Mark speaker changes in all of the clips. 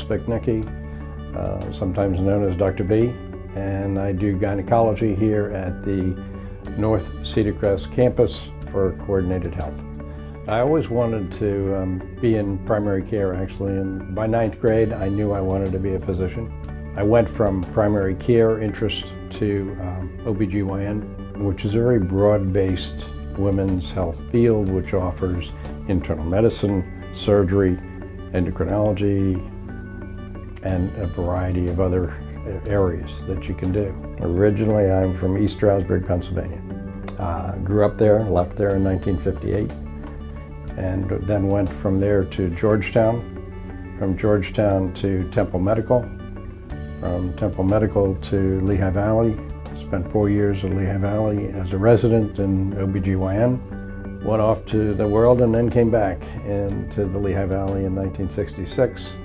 Speaker 1: Viechnicki, sometimes known as Dr. B, and I do gynecology here at the North Cedar Crest campus for coordinated health. I always wanted to be in primary care, actually, and by 9th grade I knew I wanted to be a physician. I went from primary care interest to OBGYN, which is a very broad-based women's health field which offers internal medicine, surgery, endocrinology, and a variety of other areas that you can do. Originally, I'm from East Stroudsburg, Pennsylvania. Grew up there, left there in 1958, and then went from there to Georgetown, from Georgetown to Temple Medical, from Temple Medical to Lehigh Valley. Spent 4 years at Lehigh Valley as a resident in OBGYN. Went off to the world and then came back into the Lehigh Valley in 1966.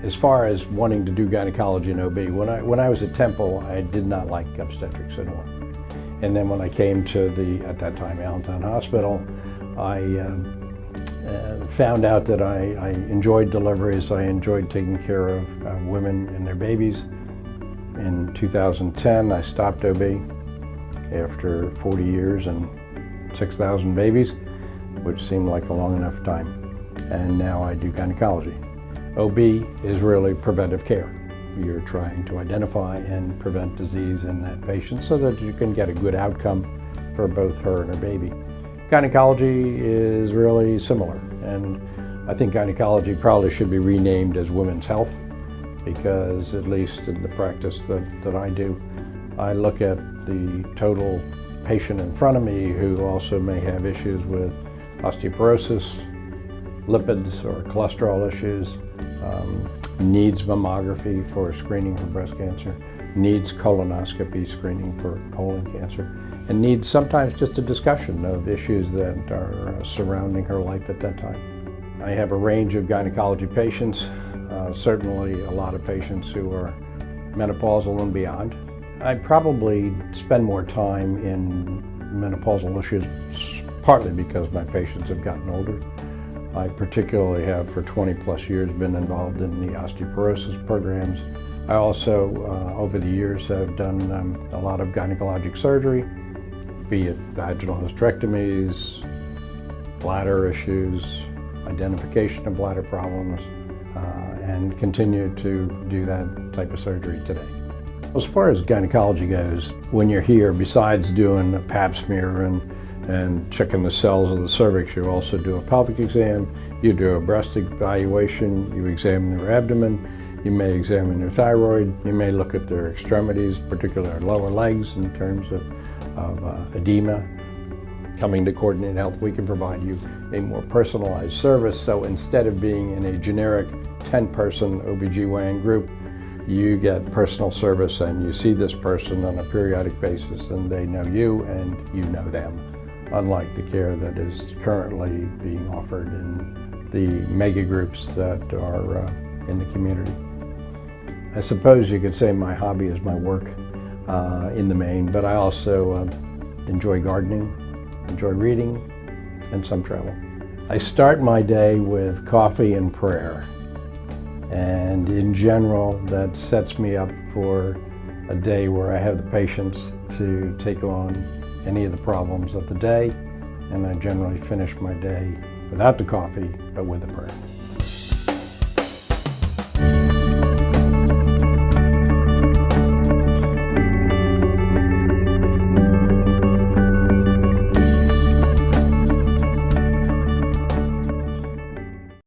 Speaker 1: As far as wanting to do gynecology and OB, when I was at Temple, I did not like obstetrics at all. And then when I came to at that time, Allentown Hospital, I found out that I enjoyed deliveries. I enjoyed taking care of women and their babies. In 2010, I stopped OB after 40 years and 6,000 babies, which seemed like a long enough time. And now I do gynecology. OB is really preventive care. You're trying to identify and prevent disease in that patient so that you can get a good outcome for both her and her baby. Gynecology is really similar, and I think gynecology probably should be renamed as women's health, because at least in the practice that I do, I look at the total patient in front of me who also may have issues with osteoporosis, lipids or cholesterol issues, needs mammography for screening for breast cancer, needs colonoscopy screening for colon cancer, and needs sometimes just a discussion of issues that are surrounding her life at that time. I have a range of gynecology patients, certainly a lot of patients who are menopausal and beyond. I probably spend more time in menopausal issues partly because my patients have gotten older. I particularly have, for 20 plus years, been involved in the osteoporosis programs. I also, over the years, have done a lot of gynecologic surgery, be it vaginal hysterectomies, bladder issues, identification of bladder problems, and continue to do that type of surgery today. As far as gynecology goes, when you're here, besides doing a pap smear and checking the cells of the cervix, you also do a pelvic exam, you do a breast evaluation, you examine their abdomen, you may examine their thyroid, you may look at their extremities, particularly their lower legs in terms of edema. Coming to Coordinated Health, we can provide you a more personalized service, so instead of being in a generic 10-person OBGYN group, you get personal service and you see this person on a periodic basis and they know you and you know them, unlike the care that is currently being offered in the mega groups that are in the community. I suppose you could say my hobby is my work in the main, but I also enjoy gardening, enjoy reading, and some travel. I start my day with coffee and prayer, and in general that sets me up for a day where I have the patience to take on any of the problems of the day, and I generally finish my day without the coffee, but with the prayer.